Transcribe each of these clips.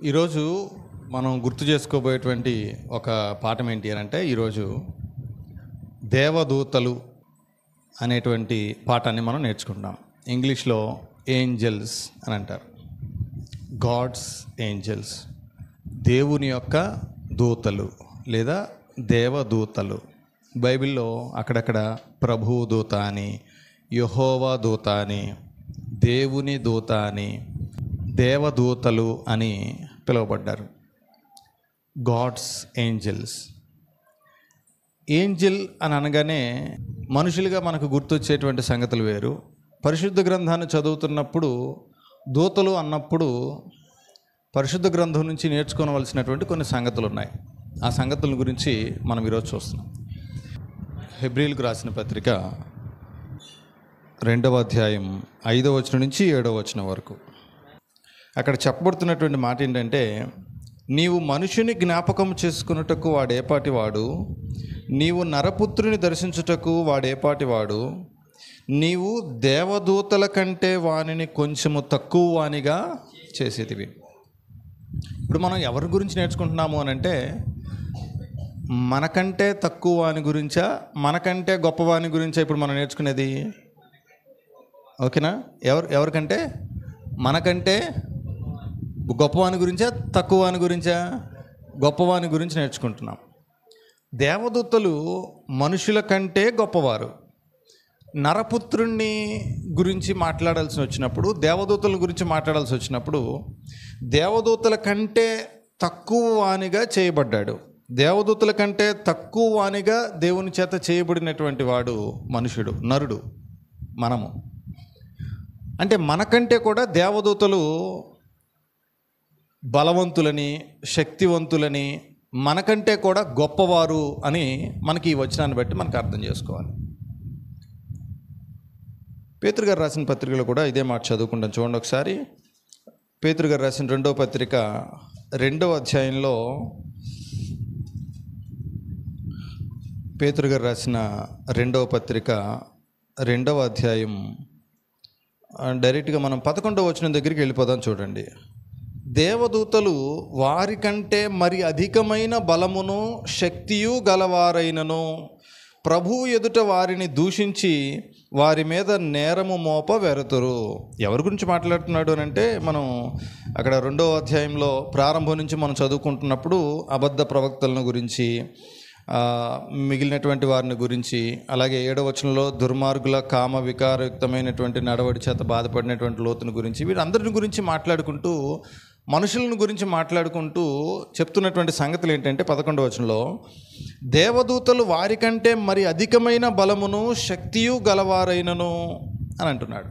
ఈరోజు మనం గుర్తు చేసుకోబోయేటువంటి ఒక పాఠం ఏంటి అని అంటే, ఈరోజు దేవదూతలు అనేటువంటి పాఠాన్ని మనం నేర్చుకుంటాం. ఇంగ్లీష్లో ఏంజల్స్ అని అంటారు. గాడ్స్ ఏంజల్స్, దేవుని యొక్క దూతలు లేదా దేవదూతలు. బైబిల్లో అక్కడక్కడ ప్రభు దూత అని, యెహోవా దూత అని, దేవుని దూత అని, దేవదూతలు అని పిలువబడ్డారు. God's angels. ఏంజల్ అని అనగానే మనుషులుగా మనకు గుర్తొచ్చేటువంటి సంగతులు వేరు. పరిశుద్ధ గ్రంథాన్ని చదువుతున్నప్పుడు దూతలు అన్నప్పుడు పరిశుద్ధ గ్రంథం నుంచి నేర్చుకోవలసినటువంటి కొన్ని సంగతులు ఉన్నాయి. ఆ సంగతుల గురించి మనం ఈరోజు చూస్తున్నాం. హెబ్రీలకు రాసిన పత్రిక 2వ అధ్యాయం 5వ వచనం నుంచి 7వ వచనం వరకు అక్కడ చెప్పబడుతున్నటువంటి మాట ఏంటంటే, నీవు మనుషుని జ్ఞాపకం చేసుకున్నటకు వాడేపాటి వాడు, నీవు నరపుత్రుని దర్శించుటకు వాడేపాటి వాడు, నీవు దేవదూతల కంటే వానిని కొంచెము తక్కువ వానిగా చేసేదివి. ఇప్పుడు మనం ఎవరి గురించి నేర్చుకుంటున్నాము అని అంటే, మనకంటే తక్కువ వాని గురించా, మనకంటే గొప్పవాని గురించా ఇప్పుడు మనం నేర్చుకునేది? ఓకేనా? ఎవరికంటే? మనకంటే గొప్పవాని గురించా, తక్కువవాని గురించా? గొప్పవాని గురించి నేర్చుకుంటున్నాం. దేవదూతలు మనుషుల కంటే గొప్పవారు. నరపుత్రుణ్ణి గురించి మాట్లాడాల్సి వచ్చినప్పుడు, దేవదూతల గురించి మాట్లాడాల్సి వచ్చినప్పుడు, దేవదూతల కంటే తక్కువ వానిగా చేయబడ్డాడు. దేవదూతల కంటే తక్కువ వానిగా దేవుని చేత చేయబడినటువంటి వాడు మనుషుడు, నరుడు, మనము. అంటే మనకంటే కూడా దేవదూతలు బలవంతులని, శక్తివంతులని, మనకంటే కూడా గొప్పవారు అని మనకి ఈ వచనాన్ని బట్టి మనకు అర్థం చేసుకోవాలి. పేతురు గారు రాసిన పత్రికలో కూడా ఇదే మాట చదువుకుంటాం. చూడండి ఒకసారి. పేతురు గారు రాసిన 2వ పత్రిక 2వ అధ్యాయంలో, పేతురు గారు రాసిన 2వ పత్రిక 2వ అధ్యాయం డైరెక్ట్గా మనం 11వ వచనం దగ్గరికి వెళ్ళిపోదాం. చూడండి. దేవదూతలు వారికంటే మరి అధికమైన బలమును శక్తియు గలవారైనను ప్రభువు ఎదుట వారిని దూషించి వారి మీద నేరము మోప వెరతురు. ఎవరి గురించి మాట్లాడుతున్నాడు అని అంటే, మనం అక్కడ 2వ అధ్యాయంలో ప్రారంభం నుంచి మనం చదువుకుంటున్నప్పుడు అబద్ధ ప్రవక్తలను గురించి, మిగిలినటువంటి వారిని గురించి, అలాగే 7వ వచనంలో దుర్మార్గుల కామ వికారయుక్తమైనటువంటి నడవడి చేత బాధపడినటువంటి లోతుని గురించి, వీరందరిని గురించి మాట్లాడుకుంటూ, మనుషులను గురించి మాట్లాడుకుంటూ చెప్తున్నటువంటి సంగతులు ఏంటంటే, 11వ వచనంలో దేవదూతలు వారికంటే మరి అధికమైన బలమును శక్తియు గలవారైనను అని అంటున్నాడు.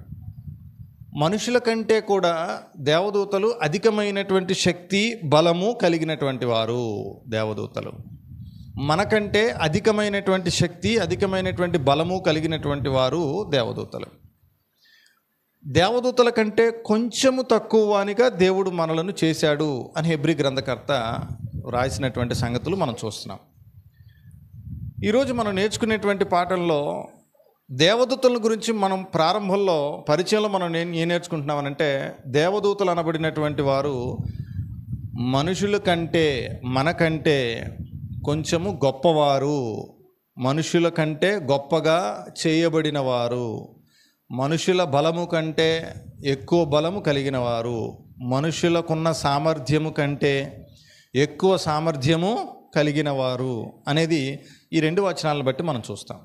మనుషుల కంటే కూడా దేవదూతలు అధికమైనటువంటి శక్తి, బలము కలిగినటువంటి వారు దేవదూతలు. మనకంటే అధికమైనటువంటి శక్తి, అధికమైనటువంటి బలము కలిగినటువంటి వారు దేవదూతలు. దేవదూతల కంటే కొంచెము తక్కువ వానిగా దేవుడు మనలను చేశాడు అని హెబ్రీ గ్రంథకర్త రాసినటువంటి సంగతులు మనం చూస్తున్నాం. ఈరోజు మనం నేర్చుకునేటువంటి పాఠంలో దేవదూతల గురించి మనం ప్రారంభంలో పరిచయంలో మనం ఏం నేర్చుకుంటున్నామనంటే, దేవదూతలు అనబడినటువంటి వారు మనుషుల కంటే, మనకంటే కొంచెము గొప్పవారు, మనుషుల కంటే గొప్పగా చేయబడిన వారు, మనుషుల బలము కంటే ఎక్కువ బలము కలిగిన వారు, మనుషులకున్న సామర్థ్యము కంటే ఎక్కువ సామర్థ్యము కలిగిన వారు అనేది ఈ 2 వచనాలను బట్టి మనం చూస్తాం.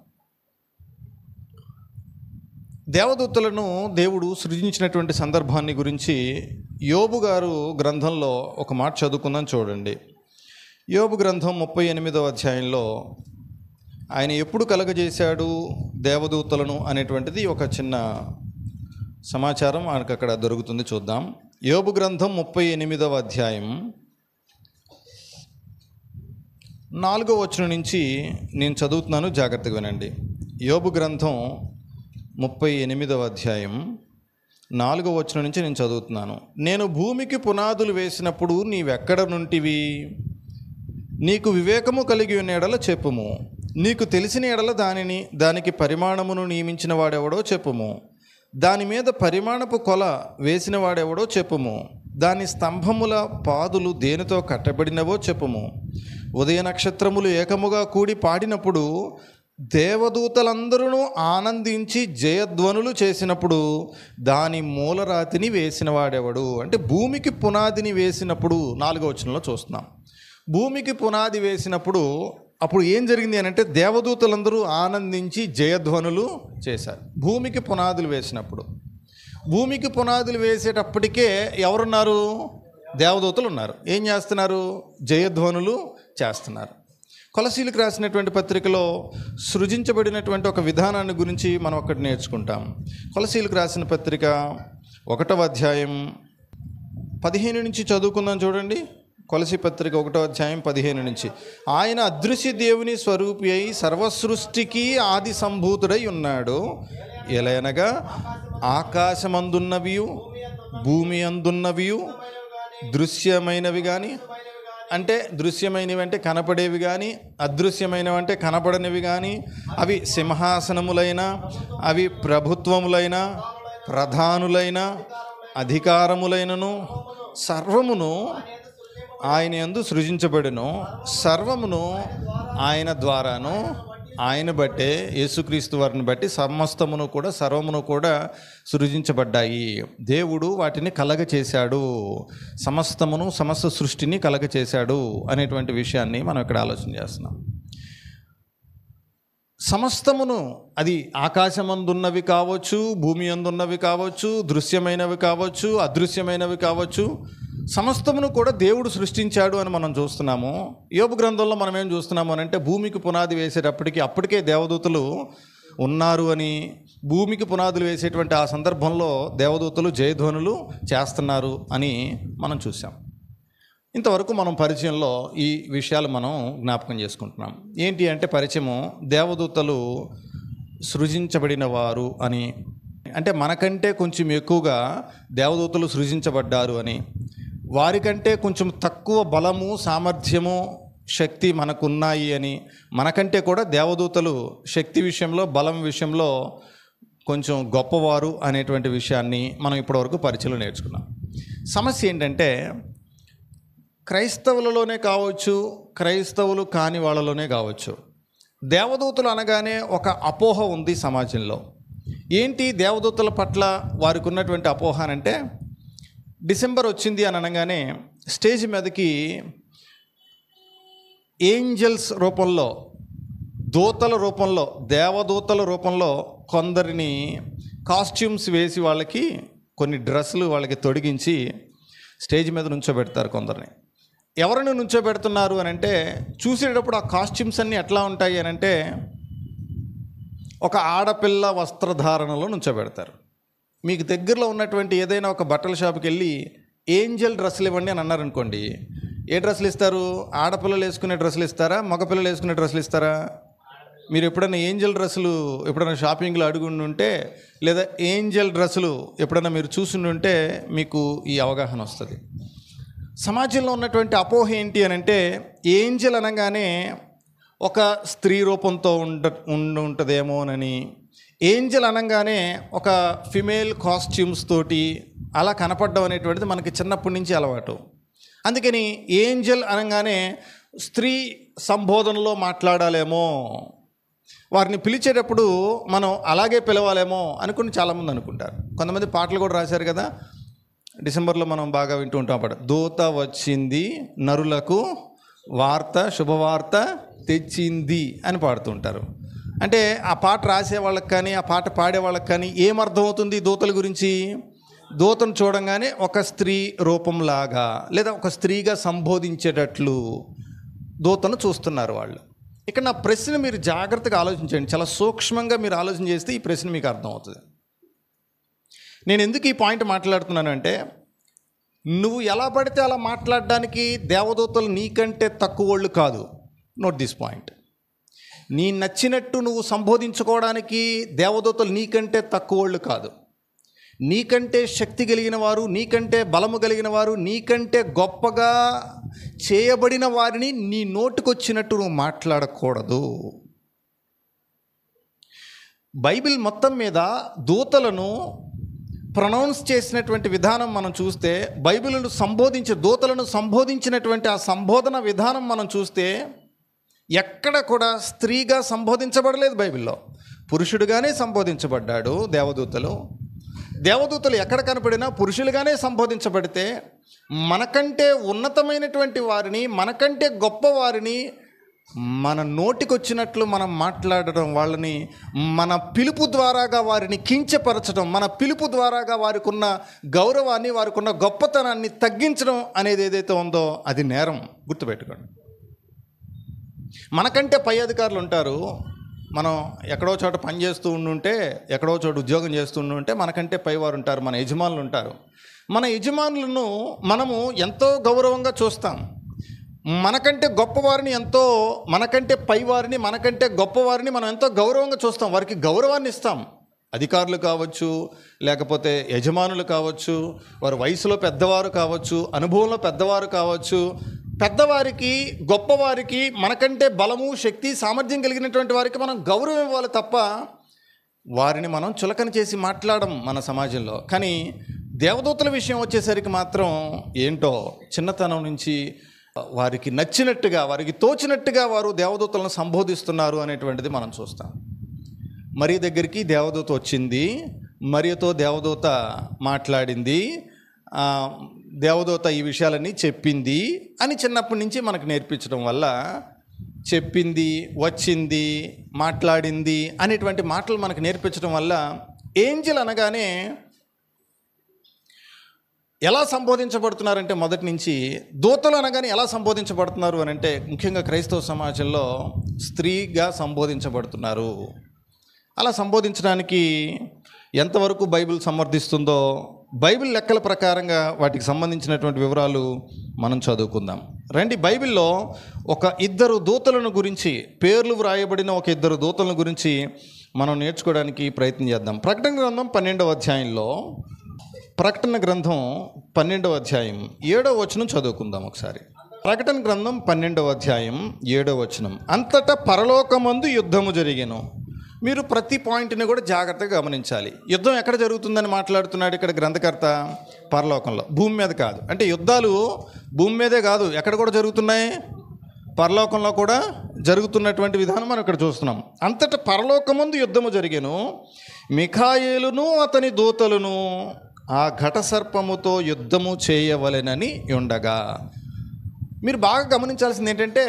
దేవదూతలను దేవుడు సృజించినటువంటి సందర్భాన్ని గురించి యోబు గారు గ్రంథంలో ఒక మాట చదువుకుందాం. చూడండి. యోబు గ్రంథం 38వ అధ్యాయంలో ఆయన ఎప్పుడు కలగజేశాడు దేవదూతలను అనేటువంటిది ఒక చిన్న సమాచారం మనకు అక్కడ దొరుకుతుంది. చూద్దాం. యోబు గ్రంథం 38వ అధ్యాయం 4వ వచనం నుంచి నేను చదువుతున్నాను, జాగ్రత్తగా వినండి. యోబు గ్రంథం 38వ అధ్యాయం 4వ వచనం నుంచి నేను చదువుతున్నాను. నేను భూమికి పునాదులు వేసినప్పుడు నీవెక్కడ నుంటివి? నీకు వివేకము కలిగి ఉన్న ఎడల చెప్పుము. నీకు తెలిసిన ఎడల దానికి పరిమాణమును నియమించిన వాడెవడో చెప్పుము. దాని మీద పరిమాణపు కొల వేసిన వాడెవడో చెప్పుము. దాని స్తంభముల పాదులు దేనితో కట్టబడినవో చెప్పుము. ఉదయ నక్షత్రములు ఏకముగా కూడి పాడినప్పుడు, దేవదూతలందరూ ఆనందించి జయధ్వనులు చేసినప్పుడు దాని మూలరాతిని వేసిన వాడెవడు? అంటే భూమికి పునాదిని వేసినప్పుడు 4వ వచనంలో చూస్తున్నాం. భూమికి పునాది వేసినప్పుడు అప్పుడు ఏం జరిగింది అని అంటే దేవదూతలందరూ ఆనందించి జయధ్వనులు చేశారు. భూమికి పునాదులు వేసినప్పుడు, భూమికి పునాదులు వేసేటప్పటికే ఎవరున్నారు? దేవదూతలు ఉన్నారు. ఏం చేస్తున్నారు? జయధ్వనులు చేస్తున్నారు. కొలసీలకు రాసినటువంటి పత్రికలో సృజించబడినటువంటి ఒక విధానాన్ని గురించి మనం ఒకటి నేర్చుకుంటాం. కొలసీలకు రాసిన పత్రిక 1వ అధ్యాయం 15 నుంచి చదువుకుందాం. చూడండి, కొలసీ పత్రిక 1వ అధ్యాయం 15 నుంచి. ఆయన అదృశ్య దేవుని స్వరూపి అయి సర్వసృష్టికి ఆది సంభూతుడై ఉన్నాడు. ఎలయనగా ఆకాశమందున్నవియు భూమి అందున్నవియు దృశ్యమైనవి కానీ, అంటే దృశ్యమైనవి అంటే కనపడేవి కానీ, అదృశ్యమైనవి అంటే కనపడనివి కానీ, అవి సింహాసనములైన, అవి ప్రభుత్వములైన, ప్రధానులైన, అధికారములైనను సర్వమును ఆయన యందు సృజించబడెను. సర్వమును ఆయన ద్వారాను ఆయన బట్టే, యేసుక్రీస్తు వారిని బట్టి సమస్తమును కూడా సర్వమును కూడా సృజించబడ్డాయి. దేవుడు వాటిని కలగచేశాడు, సమస్తమును సమస్త సృష్టిని కలగచేశాడు అనేటువంటి విషయాన్ని మనం ఇక్కడ ఆలోచన చేస్తున్నాం. సమస్తమును, అది ఆకాశమందున్నవి కావచ్చు, భూమి అందున్నవి కావచ్చు, దృశ్యమైనవి కావచ్చు, అదృశ్యమైనవి కావచ్చు, సమస్తమును కూడా దేవుడు సృష్టించాడు అని మనం చూస్తున్నాము. యోబు గ్రంథంలో మనం ఏం చూస్తున్నాము అని అంటే భూమికి పునాది వేసేటప్పటికి అప్పటికే దేవదూతలు ఉన్నారు అని, భూమికి పునాదులు వేసేటువంటి ఆ సందర్భంలో దేవదూతలు జయధ్వనులు చేస్తున్నారు అని మనం చూసాం. ఇంతవరకు మనం పరిచయంలో ఈ విషయాలు మనం జ్ఞాపకం చేసుకుంటున్నాం. ఏంటి అంటే పరిచయము దేవదూతలు సృజించబడిన వారు అని, అంటే మనకంటే కొంచెం ఎక్కువగా దేవదూతలు సృజించబడ్డారు అని, వారికంటే కొంచెం తక్కువ బలము, సామర్థ్యము, శక్తి మనకున్నాయి అని, మనకంటే కూడా దేవదూతలు శక్తి విషయంలో, బలం విషయంలో కొంచెం గొప్పవారు అనేటువంటి విషయాన్ని మనం ఇప్పటివరకు పరిచయం నేర్చుకున్నాం. సమస్య ఏంటంటే క్రైస్తవులలోనే కావచ్చు, క్రైస్తవులు కాని వాళ్ళలోనే కావచ్చు, దేవదూతలు అనగానే ఒక అపోహ ఉంది సమాజంలో. ఏంటి దేవదూతల పట్ల వారికి ఉన్నటువంటి అపోహ అంటే, డిసెంబర్ వచ్చింది అని అనగానే స్టేజ్ మీదకి ఏంజల్స్ రూపంలో, దూతల రూపంలో, దేవదూతల రూపంలో కొందరిని కాస్ట్యూమ్స్ వేసి వాళ్ళకి కొన్ని డ్రెస్సులు వాళ్ళకి తొడిగించి స్టేజ్ మీద నుంచోబెడతారు కొందరిని. ఎవరిని నుంచోబెడుతున్నారు అని అంటే చూసేటప్పుడు ఆ కాస్ట్యూమ్స్ అన్నీ ఎట్లా ఉంటాయి అని అంటే ఒక ఆడపిల్ల వస్త్రధారణలో నుంచోబెడతారు. మీకు దగ్గరలో ఉన్నటువంటి ఏదైనా ఒక బట్టల షాప్కి వెళ్ళి ఏంజల్ డ్రెస్సులు ఇవ్వండి అని అన్నారనుకోండి, ఏ డ్రెస్సులు ఇస్తారు? ఆడపిల్లలు వేసుకునే డ్రెస్సులు ఇస్తారా, మగపిల్లలు వేసుకునే డ్రెస్సులు ఇస్తారా? మీరు ఎప్పుడైనా ఏంజల్ డ్రెస్సులు ఎప్పుడైనా షాపింగ్లో అడుగుండి ఉంటే, లేదా ఏంజల్ డ్రెస్సులు ఎప్పుడైనా మీరు చూసి ఉంటే మీకు ఈ అవగాహన వస్తుంది. సమాజంలో ఉన్నటువంటి అపోహ ఏంటి అని అంటే ఏంజల్ అనగానే ఒక స్త్రీ రూపంతో ఉంటుందేమోనని, ఏంజల్ అనగానే ఒక ఫిమేల్ కాస్ట్యూమ్స్ తోటి అలా కనపడడం అనేటువంటిది మనకి చిన్నప్పటి నుంచి అలవాటు. అందుకని ఏంజల్ అనగానే స్త్రీ సంబోధనలో మాట్లాడాలేమో, వారిని పిలిచేటప్పుడు మనం అలాగే పిలవాలేమో అనుకుని చాలామంది అనుకుంటారు. కొంతమంది పాటలు కూడా రాశారు కదా, డిసెంబర్లో మనం బాగా వింటూ ఉంటాం పాట, దూత వచ్చింది నరులకు వార్త, శుభవార్త తెచ్చింది అని పాడుతుంటారు. అంటే ఆ పాట రాసే వాళ్ళకి కానీ, ఆ పాట పాడే వాళ్ళకి కానీ ఏమర్థమవుతుంది దూతల గురించి? దూతను చూడంగానే ఒక స్త్రీ రూపంలాగా లేదా ఒక స్త్రీగా సంబోధించేటట్లు దూతను చూస్తున్నారు వాళ్ళు. ఇక్కడ నా ప్రశ్న మీరు జాగ్రత్తగా ఆలోచించండి, చాలా సూక్ష్మంగా మీరు ఆలోచన చేస్తే ఈ ప్రశ్న మీకు అర్థమవుతుంది. నేను ఎందుకు ఈ పాయింట్ మాట్లాడుతున్నానంటే, నువ్వు ఎలా పడితే అలా మాట్లాడడానికి దేవదూతలు నీకంటే తక్కువ వాళ్ళు కాదు. Note this point. నీ నచ్చినట్టు నువ్వు సంబోధించుకోవడానికి దేవదూతలు నీకంటే తక్కువ వాళ్ళు కాదు. నీకంటే శక్తి కలిగిన వారు, నీకంటే బలము కలిగిన వారు, నీకంటే గొప్పగా చేయబడిన వారిని నీ నోటికొచ్చినట్టు నువ్వు మాట్లాడకూడదు. బైబిల్ మొత్తం మీద దూతలను ప్రొనౌన్స్ చేసినటువంటి విధానం మనం చూస్తే, బైబిల్ను దూతలను సంబోధించినటువంటి ఆ సంబోధన విధానం మనం చూస్తే ఎక్కడ కూడా స్త్రీగా సంబోధించబడలేదు. బైబిల్లో పురుషుడుగానే సంబోధించబడ్డాడు. దేవదూతలు ఎక్కడ కనపడినా పురుషులుగానే సంబోధించబడితే, మనకంటే ఉన్నతమైనటువంటి వారిని, మనకంటే గొప్పవారిని మన నోటికొచ్చినట్లు మనం మాట్లాడడం, వాళ్ళని మన పిలుపు ద్వారాగా వారిని కించపరచడం, మన పిలుపు ద్వారాగా వారికి ఉన్న గౌరవాన్ని, వారికి ఉన్న గొప్పతనాన్ని తగ్గించడం అనేది ఏదైతే ఉందో అది నేరం. గుర్తుపెట్టుకోండి. మనకంటే పై అధికారులు ఉంటారు. మనం ఎక్కడో చోట పని చేస్తూ ఉండుంటే, ఎక్కడో చోట ఉద్యోగం చేస్తూ ఉండుంటే మనకంటే పైవారు ఉంటారు, మన యజమానులు ఉంటారు. మన యజమానులను మనము ఎంతో గౌరవంగా చూస్తాం. మనకంటే గొప్పవారిని మనకంటే పైవారిని, మనకంటే గొప్పవారిని మనం ఎంతో గౌరవంగా చూస్తాం. వారికి గౌరవాన్ని ఇస్తాం. అధికారులు కావచ్చు, లేకపోతే యజమానులు కావచ్చు, వారి వయసులో పెద్దవారు కావచ్చు, అనుభవంలో పెద్దవారు కావచ్చు. పెద్దవారికి, గొప్పవారికి, మనకంటే బలము, శక్తి, సామర్థ్యం కలిగినటువంటి వారికి మనం గౌరవం ఇవ్వాలి తప్ప వారిని మనం చులకన చేసి మాట్లాడడం మన సమాజంలో. కానీ దేవదూతల విషయం వచ్చేసరికి మాత్రం ఏంటో చిన్నతనం నుంచి వారికి నచ్చినట్టుగా, వారికి తోచినట్టుగా వారు దేవదూతలను సంబోధిస్తున్నారు అనేటువంటిది మనం చూస్తాం. మరియ దగ్గరికి దేవదూత వచ్చింది, మరియతో దేవదూత మాట్లాడింది, దేవదూత ఈ విషయాలన్నీ చెప్పింది అని చిన్నప్పటి నుంచి మనకు నేర్పించడం వల్ల చెప్పింది, వచ్చింది, మాట్లాడింది అనేటువంటి మాటలు మనకు నేర్పించడం వల్ల ఏంజెల్ అనగానే ఎలా సంబోధించబడుతున్నారంటే, మొదటి నుంచి దూతలు అనగానే ఎలా సంబోధించబడుతున్నారు అని అంటే, ముఖ్యంగా క్రైస్తవ సమాజంలో స్త్రీగా సంబోధించబడుతున్నారు. అలా సంబోధించడానికి ఎంతవరకు బైబిల్ సమర్థిస్తుందో బైబిల్ లెక్కల ప్రకారంగా వాటికి సంబంధించినటువంటి వివరాలు మనం చదువుకుందాం రండి. బైబిల్లో ఒక ఇద్దరు దూతలను గురించి, పేర్లు వ్రాయబడిన ఒక ఇద్దరు దూతలను గురించి మనం నేర్చుకోవడానికి ప్రయత్నం చేద్దాం. ప్రకటన గ్రంథం 12వ అధ్యాయంలో, ప్రకటన గ్రంథం 12వ అధ్యాయం 7వ వచనం చదువుకుందాం ఒకసారి. ప్రకటన గ్రంథం 12వ అధ్యాయం 7వ వచనం. అంతటా పరలోకమందు యుద్ధము జరిగెను. మీరు ప్రతి పాయింట్ని కూడా జాగ్రత్తగా గమనించాలి. యుద్ధం ఎక్కడ జరుగుతుందని మాట్లాడుతున్నాడు ఇక్కడ గ్రంథకర్త? పరలోకంలో, భూమి మీద కాదు. అంటే యుద్ధాలు భూమి మీదే కాదు, ఎక్కడ కూడా జరుగుతున్నాయి, పరలోకంలో కూడా జరుగుతున్నటువంటి విధానం మనం ఇక్కడ చూస్తున్నాం. అంతటా పరలోకమందు యుద్ధము జరిగెను. మిఖాయేలును అతని దూతలను ఆ ఘట సర్పముతో యుద్ధము చేయవలెనని ఉండగా. మీరు బాగా గమనించాల్సింది ఏంటంటే,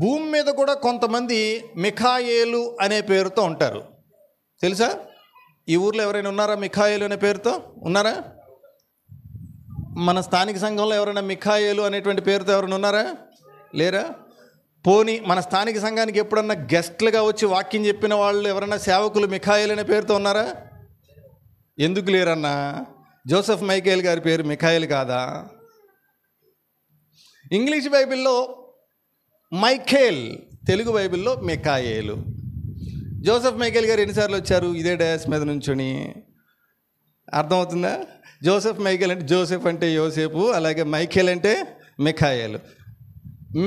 భూమి మీద కూడా కొంతమంది మిఖాయేలు అనే పేరుతో ఉంటారు. తెలుసా? ఈ ఊర్లో ఎవరైనా ఉన్నారా మిఖాయేలు అనే పేరుతో? ఉన్నారా? మన స్థానిక సంఘంలో ఎవరైనా మిఖాయేలు అనేటువంటి పేరుతో ఎవరైనా ఉన్నారా? లేరా? పోనీ మన స్థానిక సంఘానికి ఎప్పుడన్నా గెస్ట్లుగా వచ్చి వాక్యం చెప్పిన వాళ్ళు ఎవరైనా సేవకులు మిఖాయేలు అనే పేరుతో ఉన్నారా? ఎందుకు లేరన్నా? జోసెఫ్ మైకేల్ గారి పేరు మిఖాయేల్ కాదా? ఇంగ్లీష్ బైబిల్లో మైఖేల్, తెలుగు బైబిల్లో మిఖాయేలు. జోసెఫ్ మైకేల్ గారు ఎన్నిసార్లు వచ్చారు ఇదే డయాస్ మీద నుంచుని? అర్థమవుతుందా? జోసెఫ్ మైకేల్ అంటే జోసెఫ్ అంటే యోసేపు, అలాగే మైఖేల్ అంటే మిఖాయేలు.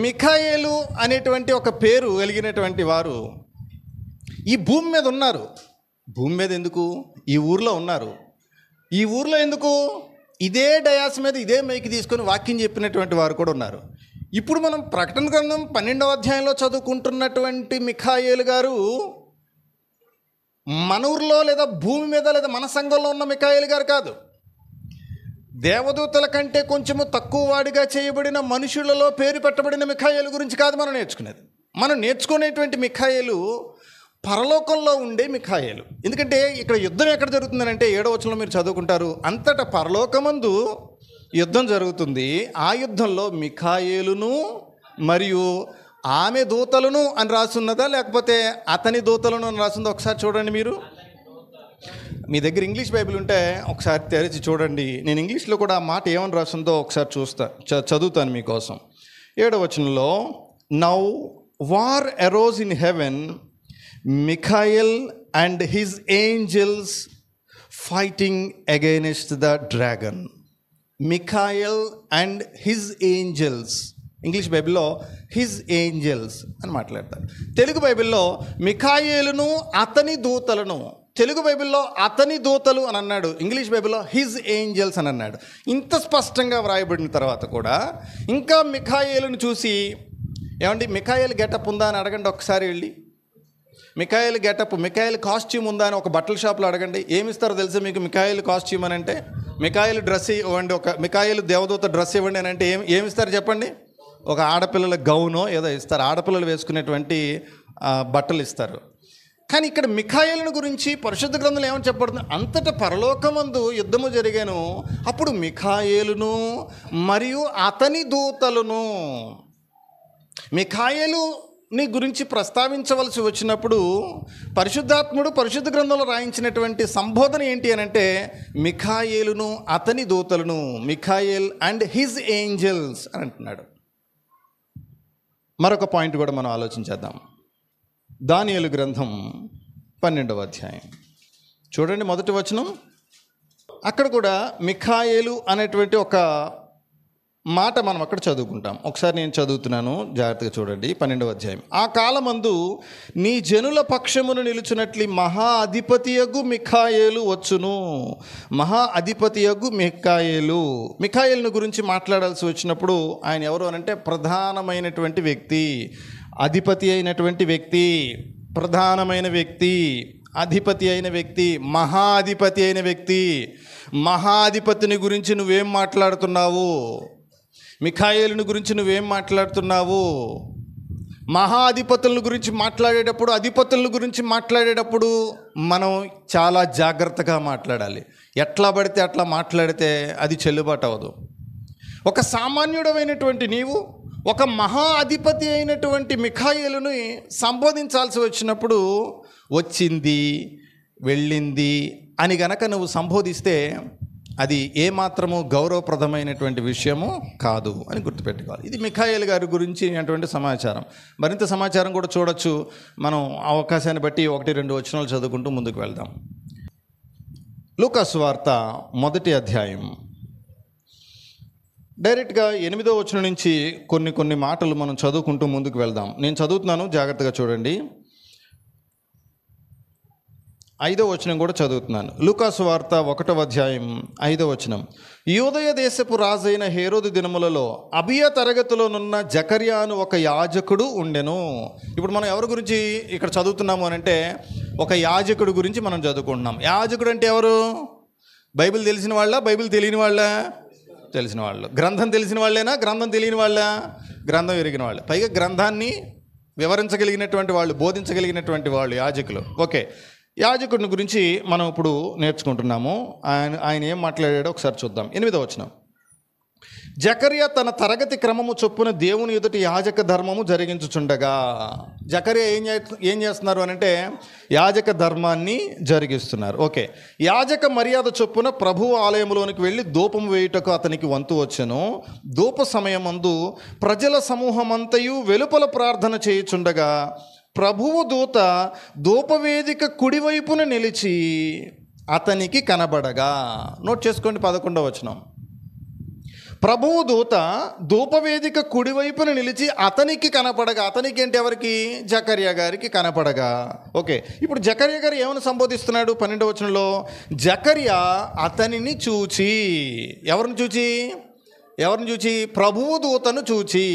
మిఖాయేలు అనేటువంటి ఒక పేరు కలిగినటువంటి వారు ఈ భూమి మీద ఉన్నారు. భూమి మీద ఎందుకు? ఈ ఊర్లో ఉన్నారు. ఈ ఊర్లో ఎందుకు? ఇదే డయాస్ మీద ఇదే మైకి తీసుకొని వాక్యం చెప్పినటువంటి వారు కూడా ఉన్నారు. ఇప్పుడు మనం ప్రకటన గ్రంథం 12వ అధ్యాయంలో చదువుకుంటున్నటువంటి మిఖాయేలు గారు మన ఊర్లో లేదా భూమి మీద లేదా మన సంఘంలో ఉన్న మిఖాయేలు గారు కాదు. దేవదూతల కంటే కొంచెము తక్కువ వాడిగా చేయబడిన మనుషులలో పేరు పెట్టబడిన మిఖాయేలు గురించి కాదు మనం నేర్చుకునేది. మనం నేర్చుకునేటువంటి మిఖాయేలు పరలోకంలో ఉండే మిఖాయేలు. ఎందుకంటే ఇక్కడ యుద్ధం ఎక్కడ జరుగుతుందని అంటే 7వ వచనంలో మీరు చదువుకుంటారు. అంతటా పరలోకమందు యుద్ధం జరుగుతుంది. ఆ యుద్ధంలో మిఖాయేలును మరియు ఆమె దూతలను అని రాసున్నదా, లేకపోతే అతని దూతలను అని రాసిందో ఒకసారి చూడండి. మీరు మీ దగ్గర ఇంగ్లీష్ బైబిల్ ఉంటే ఒకసారి తెరిచి చూడండి. నేను ఇంగ్లీష్లో కూడా ఆ మాట ఏమని రాసిందో ఒకసారి చదువుతాను మీకోసం. 7వ వచనంలో, now war arouse in heaven, Michael and his angels fighting against the dragon. Michael and his angels. English బైబిల్లో హిజ్ ఏంజల్స్ అని మాట్లాడతారు. తెలుగు బైబిల్లో మిఖాయేలును అతని దూతలను తెలుగు బైబిల్లో అతని దూతలు అని అన్నాడు, ఇంగ్లీష్ బైబిల్లో హిజ్ ఏంజల్స్ అని అన్నాడు. ఇంత స్పష్టంగా వ్రాయబడిన తర్వాత కూడా ఇంకా మిఖాయేలును చూసి, ఏమండి మిఖాయేలు గెటప్ ఉందా అని అడగండి ఒకసారి వెళ్ళి. మిఖాయేలు గెటప్, మిఖాయేలు కాస్ట్యూమ్ ఉందా అని ఒక బట్టల షాప్లో అడగండి. ఏమిస్తారో తెలుసా మీకు మిఖాయేలు కాస్ట్యూమ్ అని అంటే? మిఖాయేలు డ్రెస్ ఇవ్వండి, ఒక మిఖాయేలు దేవదూత డ్రెస్ ఇవ్వండి అని అంటే ఏమిస్తారు చెప్పండి? ఒక ఆడపిల్లల గౌనో ఏదో ఇస్తారు, ఆడపిల్లలు వేసుకునేటువంటి బట్టలు ఇస్తారు. కానీ ఇక్కడ మిఖాయేలును గురించి పరిశుద్ధ గ్రంథంలో ఏమని చెప్పబడుతుంది? అంతటా పరలోకమందు యుద్ధము జరిగాను, అప్పుడు మిఖాయేలును మరియు అతని దూతలను. మిఖాయేలుని గురించి ప్రస్తావించవలసి వచ్చినప్పుడు పరిశుద్ధాత్ముడు పరిశుద్ధ గ్రంథంలో రాయించినటువంటి సంబోధన ఏంటి అని అంటే మిఖాయేలును అతని దూతలను, మిఖాయేల్ అండ్ హిజ్ ఏంజల్స్ అని అంటున్నాడు. మరొక పాయింట్ కూడా మనం ఆలోచించేద్దాం. దానియేలు గ్రంథం 12వ అధ్యాయం చూడండి, మొదటి వచనం. అక్కడ కూడా మిఖాయేలు అనేటువంటి ఒక మాట మనం అక్కడ చదువుకుంటాం. ఒకసారి నేను చదువుతున్నాను, జాగ్రత్తగా చూడండి. 12వ అధ్యాయం. ఆ కాలమందు నీ జనుల పక్షమును నిలుచున్నట్లు మహా అధిపతియగు మిఖాయేలు వచ్చును. మహా అధిపతియగు మిఖాయేలు. మిఖాయేలును గురించి మాట్లాడాల్సి వచ్చినప్పుడు ఆయన ఎవరు అనంటే ప్రధానమైనటువంటి వ్యక్తి, అధిపతి అయినటువంటి వ్యక్తి, ప్రధానమైన వ్యక్తి, అధిపతి అయిన వ్యక్తి, మహాధిపతి అయిన వ్యక్తి. మహాధిపతిని గురించి నువ్వేం మాట్లాడుతున్నావు? మిఖాయేలుని గురించి నువ్వేం మాట్లాడుతున్నావు? మహాధిపతుల గురించి మాట్లాడేటప్పుడు, అధిపతుల గురించి మాట్లాడేటప్పుడు మనం చాలా జాగ్రత్తగా మాట్లాడాలి. ఎట్లా పడితే అట్లా మాట్లాడితే అది చెల్లుబాటు అవ్వదు. ఒక సామాన్యుడమైనటువంటి నీవు ఒక మహా అధిపతి అయినటువంటి మిఖాయేలుని సంబోధించాల్సి వచ్చినప్పుడు వచ్చింది, వెళ్ళింది అని గనక నువ్వు సంబోధిస్తే అది ఏమాత్రము గౌరవప్రదమైనటువంటి విషయము కాదు అని గుర్తుపెట్టుకోవాలి. ఇది మిఖాయేలు గారి గురించి అటువంటి సమాచారం. మరింత సమాచారం కూడా చూడొచ్చు మనం అవకాశాన్ని బట్టి 1-2 వచనాలు చదువుకుంటూ ముందుకు వెళ్దాం. లూకా సువార్త 1వ అధ్యాయం డైరెక్ట్గా 8వ వచనం నుంచి కొన్ని మాటలు మనం చదువుకుంటూ ముందుకు వెళ్దాం. నేను చదువుతున్నాను, జాగ్రత్తగా చూడండి. 5వ వచనం కూడా చదువుతున్నాను. లూకా సువార్త 1వ అధ్యాయం 5వ వచనం. యూదయ దేశపు రాజైన హేరోదు దినములలో అబియ తరగతిలోనున్న జకర్యా అను ఒక యాజకుడు ఉండెను. ఇప్పుడు మనం ఎవరి గురించి ఇక్కడ చదువుతున్నాము అని అంటే ఒక యాజకుడు గురించి మనం చదువుకుంటున్నాం. యాజకుడు అంటే ఎవరు? బైబిల్ తెలిసిన వాళ్ళ, బైబిల్ తెలియని వాళ్ళ? తెలిసిన వాళ్ళు. గ్రంథం తెలిసిన వాళ్ళేనా, గ్రంథం తెలియని వాళ్ళ? గ్రంథం ఎరిగిన వాళ్ళు. పైగా గ్రంథాన్ని వివరించగలిగినటువంటి వాళ్ళు, బోధించగలిగినటువంటి వాళ్ళు యాజకులు. ఓకే, యాజకుడిని గురించి మనం ఇప్పుడు నేర్చుకుంటున్నాము. ఆయన ఏం మాట్లాడాడో ఒకసారి చూద్దాం. 8వ వచనం. జకర్యా తన తరగతి క్రమము చొప్పున దేవుని ఎదుటి యాజక ధర్మము జరిగించుచుండగా. జకర్యా ఏం చేస్తున్నారు అని అంటే యాజక ధర్మాన్ని జరిగిస్తున్నారు. ఓకే, యాజక మర్యాద చొప్పున ప్రభువు ఆలయంలోనికి వెళ్ళి ధూపం వేయుటకు అతనికి వంతు వచ్చెను. ధూప సమయమందు ప్రజల సమూహమంతయు వెలుపల ప్రార్థన చేయుచుండగా ప్రభువు దూత ధూపవేదిక కుడివైపున నిలిచి అతనికి కనబడగా. నోట్ చేసుకోండి 11వ వచనం. ప్రభువు దూత ధూపవేదిక కుడివైపున నిలిచి అతనికి కనపడగా. అతనికి అంటే ఎవరికి? జకర్యా గారికి కనపడగా. ఓకే, ఇప్పుడు జకర్యా గారు ఏమని సంబోధిస్తున్నాడు 12వ వచనంలో? జకర్యా అతనిని చూచి, ఎవరిని చూచి? ప్రభువు దూతను చూచి,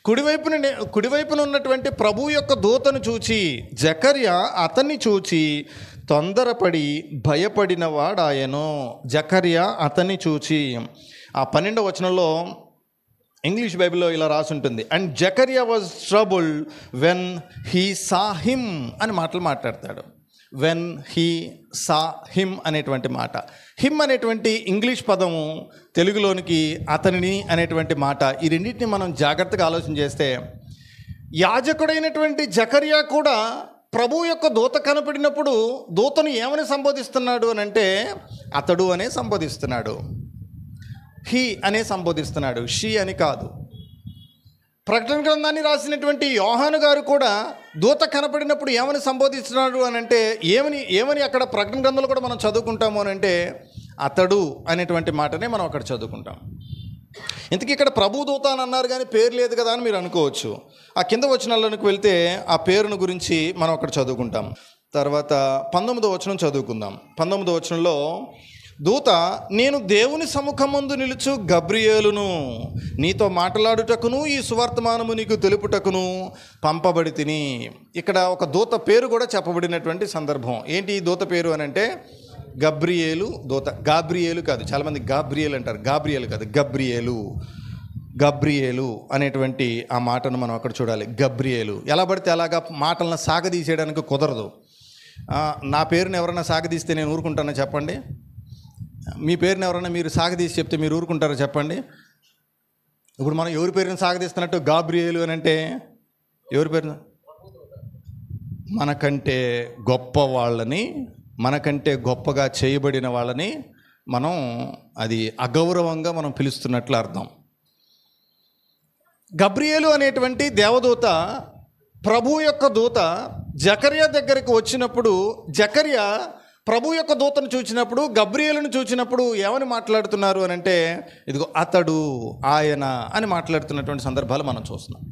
కుడివైపున ఉన్నటువంటి ప్రభువు యొక్క దూతను చూచి జకర్యా అతన్ని చూచి తొందరపడి భయపడిన వాడాయను. జకర్యా అతన్ని చూచి. ఆ 12వ వచనంలో ఇంగ్లీష్ బైబిల్లో ఇలా రాసి ఉంటుంది, and Zechariah was troubled when he saw him అని మాట్లాడతాడు. వెన్ హీ సా హిమ్ అనేటువంటి మాట, హిమ్ అనేటువంటి ఇంగ్లీష్ పదము తెలుగులోనికి అతనిని అనేటువంటి మాట, ఈ రెండింటిని మనం జాగ్రత్తగా ఆలోచన చేస్తే యాజకుడైనటువంటి జకర్యా కూడా ప్రభువు యొక్క దూత కనపడినప్పుడు దూతను ఏమని సంబోధిస్తున్నాడు అని అంటే అతడు అనే సంబోధిస్తున్నాడు, హీ అనే సంబోధిస్తున్నాడు, షీ అని కాదు. ప్రకటన గ్రంథాన్ని రాసినటువంటి యోహాను గారు కూడా దూత కనపడినప్పుడు ఏమని సంబోధిస్తున్నాడు అని అంటే ఏమని అక్కడ ప్రకటన గ్రంథంలో కూడా మనం చదువుకుంటాము అని అంటే అతడు అనేటువంటి మాటనే మనం అక్కడ చదువుకుంటాం. ఇంతకీ ఇక్కడ ప్రభు దూత అని అన్నారు కానీ పేరు లేదు కదా అని మీరు అనుకోవచ్చు. ఆ కింద వచనాల్లోనికి వెళ్తే ఆ పేరును గురించి మనం అక్కడ చదువుకుంటాం. తర్వాత 19వ వచనం చదువుకుందాం. 19వ వచనంలో దూత, నేను దేవుని సముఖమందు నిలుచు గబ్రియేలును, నీతో మాట్లాడుటకును ఈ సువర్తమానము నీకు తెలుపుటకును పంపబడి తిని. ఇక్కడ ఒక దూత పేరు కూడా చెప్పబడినటువంటి సందర్భం. ఏంటి ఈ దూత పేరు అని అంటే గబ్రియేలు దూత. గాబ్రియేలు కాదు, చాలామంది గాబ్రియేల్ అంటారు, గాబ్రియేలు కాదు, గబ్రియేలు అనేటువంటి ఆ మాటను మనం అక్కడ చూడాలి. గబ్రియేలు. ఎలా పడితే అలాగా మాటలను సాగదీసేయడానికి కుదరదు. నా పేరుని ఎవరైనా సాగదీస్తే నేను ఊరుకుంటానో చెప్పండి? మీ పేరుని ఎవరైనా మీరు సాగదీసి చెప్తే మీరు ఊరుకుంటారో చెప్పండి? ఇప్పుడు మనం ఎవరి పేరుని సాగదీస్తున్నట్టు గాబ్రియేలు అని అంటే ఎవరి పేరున? మనకంటే గొప్ప వాళ్ళని, మనకంటే గొప్పగా చేయబడిన వాళ్ళని మనం అది అగౌరవంగా మనం పిలుస్తున్నట్లు అర్థం. గబ్రియేలు అనేటువంటి దేవదూత, ప్రభు యొక్క దూత జకర్యా దగ్గరికి వచ్చినప్పుడు, జకర్యా ప్రభు యొక్క దూతను చూచినప్పుడు, గబ్రియేలును చూచినప్పుడు ఏమని మాట్లాడుతున్నారు అని అంటే ఇదిగో అతడు, ఆయన అని మాట్లాడుతున్నటువంటి సందర్భాలు మనం చూస్తున్నాం.